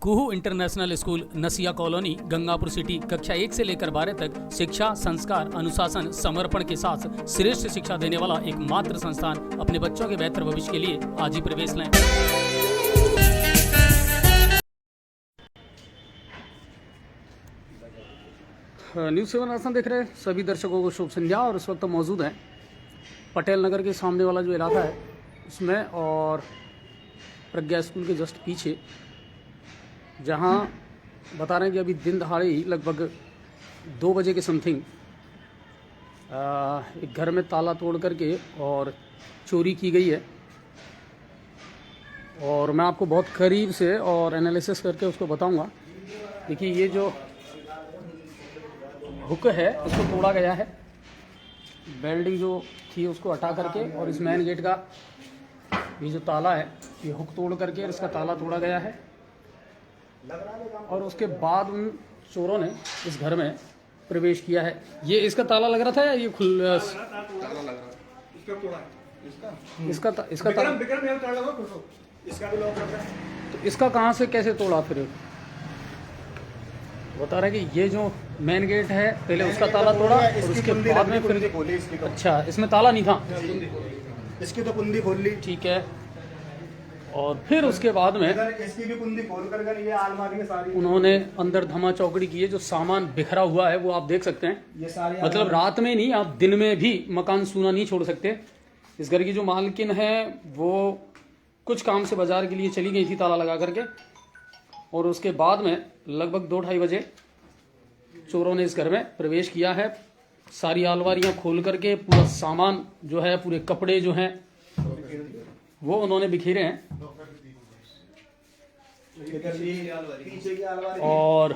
कुहू international school नसिया colony Gangapur city कक्षा 1 से लेकर 12 तक शिक्षा, संस्कार, अनुशासन, समर्पण के साथ श्रेष्ठ शिक्षा देने वाला एकमात्र संस्थान। अपने बच्चों के बेहतर भविष्य के लिए आज ही प्रवेश लें। न्यूज़ 7 आसान देख रहे सभी दर्शकों को शुभ संध्या। और इस वक्त मौजूद हैं पटेल नगर के सामने वाला जो इलाका है उसमें, और प्रज्ञा स्कूल के जस्ट पीछे, जहां बता रहे हैं कि अभी दिन दहाड़े ही लगभग 2 बजे के समथिंग एक घर में ताला तोड़ करके और चोरी की गई है। और मैं आपको बहुत करीब से और एनालिसिस करके उसको बताऊंगा। देखिए, ये जो हुक है उसको तोड़ा गया है, वेल्डिंग जो थी उसको हटा करके, और इस मेन गेट का ये जो ताला है ये हुक तोड़ करके इसका ताला तोड़ा गया है। और उसके बाद उन चोरों ने इस घर में प्रवेश किया है। ये इसका ताला लग रहा था या ये खुला ताला लग रहा है? इसका ताला तो इसका कहाँ से कैसे तोड़ा? फिर बता रहे हैं कि ये जो मेन गेट है पहले उसका ताला तोड़ा और उसके बाद में फिर अच्छा, इसमें ताला नहीं था, इसकी तो कुंडी खोल ली, ठीक है। और फिर उसके बाद में इसकी भी कुंडी खोल कर ये अलमारी में सारी उन्होंने अंदर धमा चौकड़ी की है। जो सामान बिखरा हुआ है वो आप देख सकते हैं। ये सारी मतलब रात में नहीं, आप दिन में भी मकान सूना नहीं छोड़ सकते। इस घर की जो मालकिन है वो कुछ काम से बाजार के लिए चली गई थी ताला लगा करके, और उसके बाद में लगभग 2-2:30 बजे चोरों ने इस घर में प्रवेश किया है। सारी अलमारियां खोल करके पूरा सामान जो है, पूरे कपड़े जो हैं वो उन्होंने बिखेरे हैं। और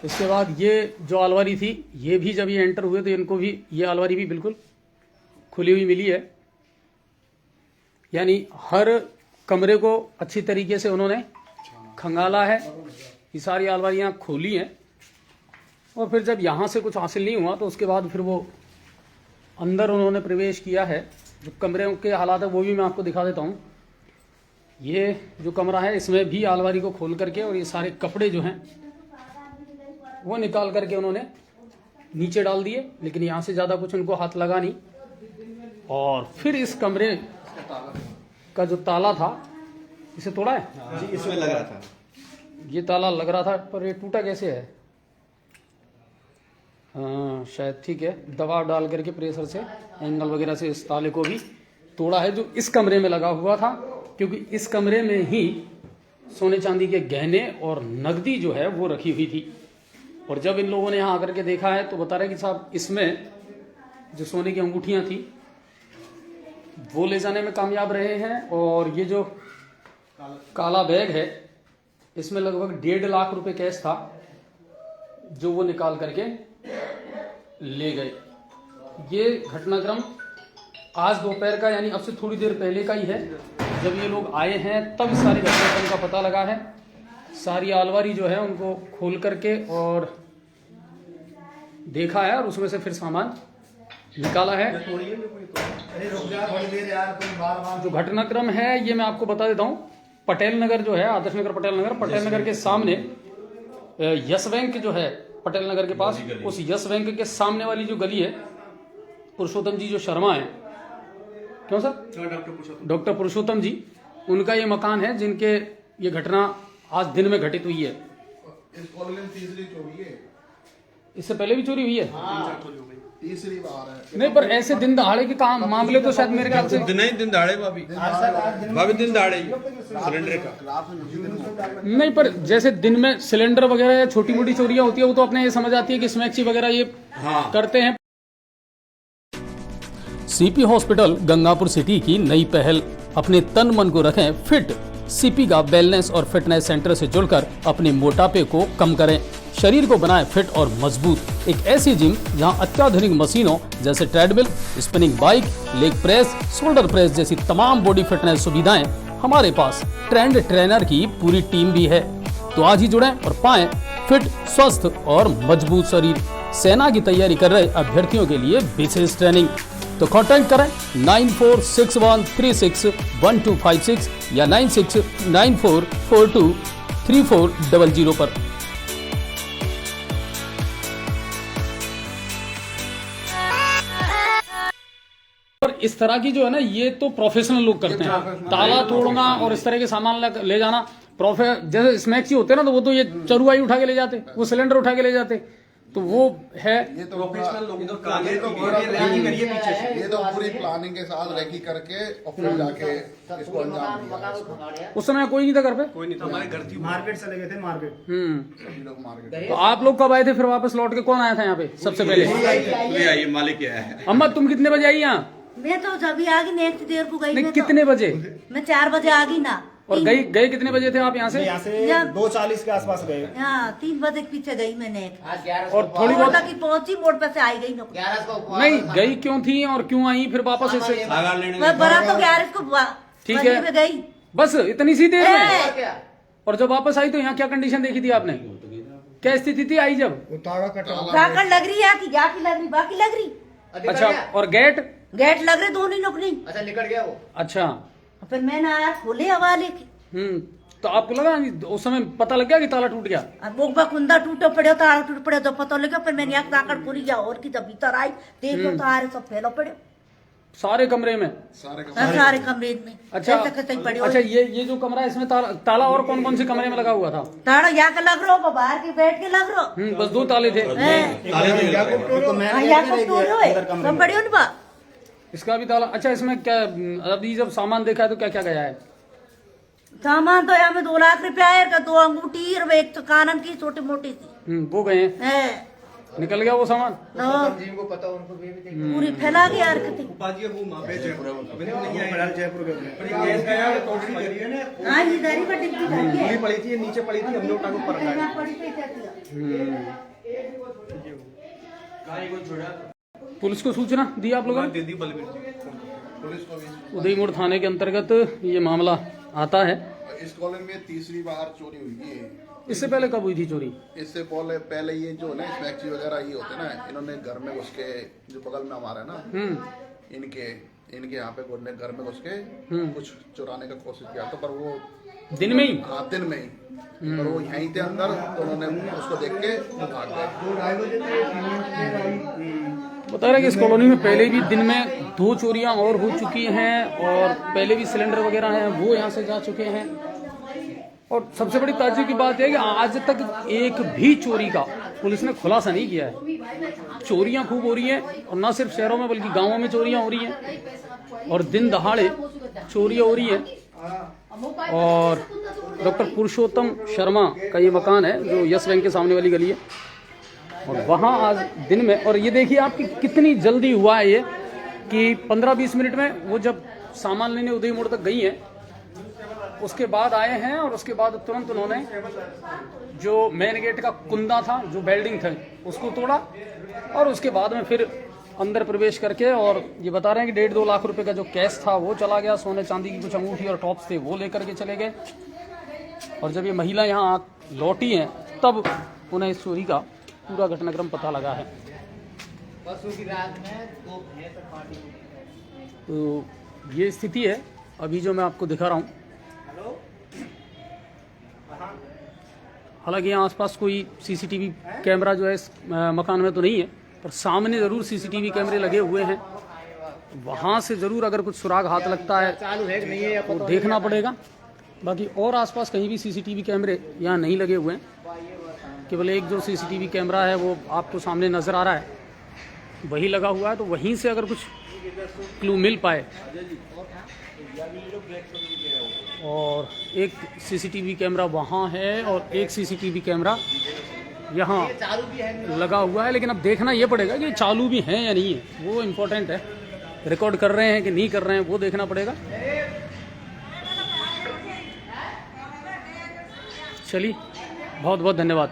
इसके बाद ये जो अलमारी थी, ये भी जब ये एंटर हुए तो इनको भी ये अलमारी भी बिल्कुल खुली हुई मिली है। यानी हर कमरे को अच्छी तरीके से उन्होंने खंगाला है, ये सारी अलमारियां खोली हैं। और फिर जब यहाँ से कुछ हासिल नहीं हुआ तो उसके बाद फिर वो अंदर उन्होंने प्रवेश किया है। जो कमरे के हालात है वो भी मैं आपको दिखा देता हूँ। ये जो कमरा है इसमें भी अलमारी को खोल करके और ये सारे कपड़े जो हैं वो निकाल करके उन्होंने नीचे डाल दिए, लेकिन यहाँ से ज़्यादा कुछ उनको हाथ लगा नहीं। और फिर इस कमरे का जो ताला था इसे तोड़ा है जी, इसमें लग रहा था, ये ताला लग रहा था, पर ये टूटा कैसे है? हाँ शायद, ठीक है, दबाव डाल करके प्रेशर से, एंगल वगैरह से इस ताले को भी तोड़ा है, जो इस कमरे में लगा हुआ था। क्योंकि इस कमरे में ही सोने चांदी के गहने और नकदी जो है वो रखी हुई थी। और जब इन लोगों ने यहाँ आकर के देखा है तो बता रहे कि साहब इसमें जो सोने की अंगूठियाँ थी वो ले जाने में कामयाब रहे हैं। और ये जो काला बैग है इसमें लगभग 1.5 लाख रुपए कैश था जो वो निकाल करके ले गए। ये घटनाक्रम आज दोपहर का, यानी अब से थोड़ी देर पहले का ही है। जब ये लोग आए हैं तब सारे घटनाक्रम का पता लगा है। सारी अलमारी जो है उनको खोल करके और देखा है और उसमें से फिर सामान निकाला है। जो घटनाक्रम है ये मैं आपको बता देता हूँ। पटेल नगर जो है, आदर्श नगर पटेल नगर के सामने यस बैंक जो है पटेल नगर के पास, उस यस बैंक के सामने वाली जो गली है, पुरुषोत्तम जी जो शर्मा है, क्यों सर, डॉक्टर पुरुषोत्तम जी, उनका ये मकान है जिनके ये घटना आज दिन में घटित हुई है। इस कॉलोनी में तीसरी चोरी है, इससे पहले भी चोरी हुई है। तीसरी बार है। नहीं, पर ऐसे दिन दहाड़े के काम मामले तो शायद मेरे ख्याल से दिन दहाड़े भाभी दिन दहाड़े सिलेंडर का नहीं, पर जैसे दिन में सिलेंडर वगैरह या छोटी मोटी चोरियां होती है वो तो अपने ये समझ आती है कि स्मैक्सी वगैरह ये करते हैं। सीपी हॉस्पिटल गंगापुर सिटी की नई पहल, अपने तन मन को रखें फिट। सीपी का वेलनेस और फिटनेस सेंटर से जुड़कर अपने मोटापे को कम करें, शरीर को बनाएं फिट और मजबूत। एक ऐसी जिम जहां अत्याधुनिक मशीनों जैसे treadmill, spinning bike, leg press, shoulder press जैसी तमाम बॉडी फिटनेस सुविधाएं हमारे पास। ट्रेंड ट्रेनर की पूरी टीम भी है। तो आज ही जुड़ें और पाएं फिट, स्वस्थ और मजबूत शरीर। सेना की तैयारी कर रहे अभ्यर्थियों के लिए विशेष ट्रेनिंग। तो कांटेक्ट करें 9461361256 या 9694423400 पर। और इस तरह की जो है ना, ये तो प्रोफेशनल लोग करते हैं, ताला तोड़ना और इस तरह के सामान ले जाना। जैसे स्मैक्सी होते हैं ना, तो वो तो ये चरुआई उठा के ले जाते, वो सिलेंडर उठा के ले जाते, तो वो है ये तो प्रोफेशनल लोग तो ये तो पूरी प्लानिंग के साथ रेकी करके और फिर जाके इसको अंजाम दिया। उस समय कोई नहीं था घर पे। कोई नहीं था, हमारे घर थी। मार्केट चले गए थे, मार्केट हम्म। लोग मार्केट। तो आप लोग कब आए थे फिर वापस लौट के? कौन आया था यहाँ पे सबसे पहले? ये आइए, मालिक आया है। अम्मा तुम कितने बजे आई यहाँ? मैं तो जब आ गई, नेक्स्ट देर को गई। नहीं, कितने बजे? मैं 4 बजे आ गई ना। और गए कितने बजे थे आप यहाँ से? 2:40 के आसपास गए। हाँ, 3 बजे के पीछे गई मैंने। और थोड़ी बहुत तक पहुंची, मोड़ पे से आई गई ना। नहीं, गई क्यों थी और क्यों आई फिर वापस ऐसे? मैं बड़ा तो 11 को ठीक है, में गई बस इतनी सी देर में। और जब वापस आई तो यहाँ क्या कंडीशन देखी थी आपने? क्या स्थिति थी आई जब? ताकत लग रही है कि क्या की लग रही, बाकी लग रही। अच्छा, और गेट लग रहे दोनों लोग नहीं। अच्छा, निकल गया वो। अच्छा, फिर मैंने आया खोले हवाले की। तो आपको लगा उस समय पता लग गया कि ताला टूट गया? अब वो कुंदा टूटो पड़े, ताला टूट पड़े, तो पता लगा। फिर मैंने यहाँ ताकत पूरी गया और की, जब भीतर आई देखो तो आ रहे सब फैलो पड़े सारे कमरे में। सारे कमरे में। अच्छा, पड़े। अच्छा, ये जो कमरा है इसमें ताला और कौन कौन से कमरे में लगा हुआ था? ताला यहाँ का लग रहा हो, बाहर के बैठ के लग रहा हो। बस 2 ताले थे। सब बड़े हो ना। इसका भी ताला। अच्छा, इसमें क्या अभी जब सामान देखा है तो क्या क्या गया है? सामान तो यहाँ में 2 लाख रुपया है, 2 अंगूठी और एक कानन की छोटी मोटी सी वो गए हैं। निकल गया वो सामान। जिनको पता उनको भी पूरी फैला गया हरकतें। हाँ, ये दरी पर डिब्बी पड़ी थी, नीचे पड़ी थी, हमने उठा के ऊपर रखा। पुलिस को सूचना दी आप लोगों ने? पुलिस को भी। उदय मोड़ थाने के अंतर्गत ये मामला आता है। इस कॉलोनी में तीसरी बार चोरी हुई है। इससे पहले कब हुई थी चोरी? इससे पहले ये जो ना स्मैक्सी वगैरह ये होते ना, इन्होंने घर में घुस के, जो बगल में हमारा है ना, इनके यहाँ पे घर में घुस के कुछ चुराने का कोशिश किया था, पर वो दिन में ही? हाँ, दिन में ही। पर वो यहीं थे अंदर, तो उन्होंने उसको देख के भाग गए। बता रहे कि इस कॉलोनी में पहले भी दिन में 2 चोरियां और हो चुकी हैं, और पहले भी सिलेंडर वगैरह हैं वो यहाँ से जा चुके हैं। और सबसे बड़ी ताज्जुब की बात है कि आज तक एक भी चोरी का पुलिस ने खुलासा नहीं किया है। चोरियां खूब हो रही हैं, और न सिर्फ शहरों में बल्कि गांवों में चोरियां हो रही हैं, और दिन दहाड़े चोरियां हो रही हैं। और डॉक्टर पुरुषोत्तम शर्मा का ये मकान है जो यस बैंक के सामने वाली गली है, और वहाँ आज दिन में, और ये देखिए आपकी कितनी जल्दी हुआ है ये, कि 15-20 मिनट में वो जब सामान लेने उदय मोड़ तक गई हैं, उसके बाद आए हैं, और उसके बाद तुरंत उन्होंने जो मेन गेट का कुंदा था, जो वेल्डिंग था, उसको तोड़ा, और उसके बाद में फिर अंदर प्रवेश करके, और ये बता रहे हैं कि 1.5-2 लाख रुपए का जो कैश था वो चला गया, सोने चांदी की कुछ अंगूठी और टॉप्स थे वो लेकर के चले गए। और जब ये महिला यहाँ लौटी हैं तब उन्हें इस चोरी का पूरा घटनाक्रम पता लगा है। परसों की रात में 2 भैंस पार्टी। तो ये स्थिति है अभी जो मैं आपको दिखा रहा हूँ। हालांकि यहाँ आसपास कोई सीसीटीवी कैमरा जो है इस मकान में तो नहीं है, पर सामने ज़रूर सीसीटीवी कैमरे लगे हुए हैं। वहाँ से ज़रूर अगर कुछ सुराग हाथ लगता है तो देखना पड़ेगा। बाकी और आसपास कहीं भी सीसीटीवी कैमरे यहाँ नहीं लगे हुए हैं। केवल एक जो सीसीटीवी कैमरा है वो आपको सामने नज़र आ रहा है, वही लगा हुआ है। तो वहीं से अगर कुछ क्लू मिल पाए, और एक सीसीटीवी कैमरा वहाँ है और एक सीसीटीवी कैमरा यहाँ लगा हुआ है, लेकिन अब देखना ये पड़ेगा कि चालू भी हैं या नहीं है, वो इम्पोर्टेंट है। रिकॉर्ड कर रहे हैं कि नहीं कर रहे हैं वो देखना पड़ेगा। चलिए, बहुत बहुत धन्यवाद।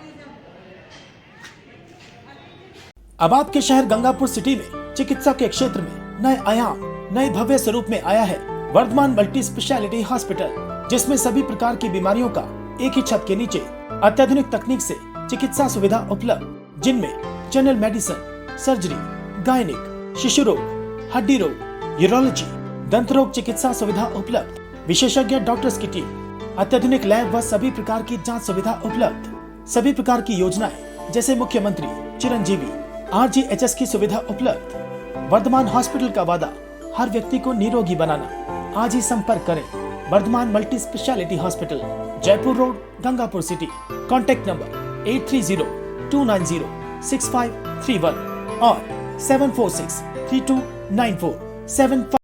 अब आपके शहर गंगापुर सिटी में चिकित्सा के क्षेत्र में नए आयाम, नए भव्य स्वरूप में आया है वर्धमान मल्टी स्पेशलिटी हॉस्पिटल, जिसमें सभी प्रकार की बीमारियों का एक ही छत के नीचे अत्याधुनिक तकनीक से चिकित्सा सुविधा उपलब्ध, जिनमें जनरल मेडिसिन, सर्जरी, गायनिक, शिशु रोग, हड्डी रोग, यूरोलॉजी, दंत रोग चिकित्सा सुविधा उपलब्ध, विशेषज्ञ डॉक्टर्स की टीम, अत्याधुनिक लैब व सभी प्रकार की जांच सुविधा उपलब्ध, सभी प्रकार की योजनाएं जैसे मुख्यमंत्री, चिरंजीवी, RGHS की सुविधा उपलब्ध। वर्धमान हॉस्पिटल का वादा हर व्यक्ति को निरोगी बनाना। आज ही संपर्क करें Vardhman multi speciality hospital, Jaipur road, Gangapur city. Contact number 8302906531 और 746329475।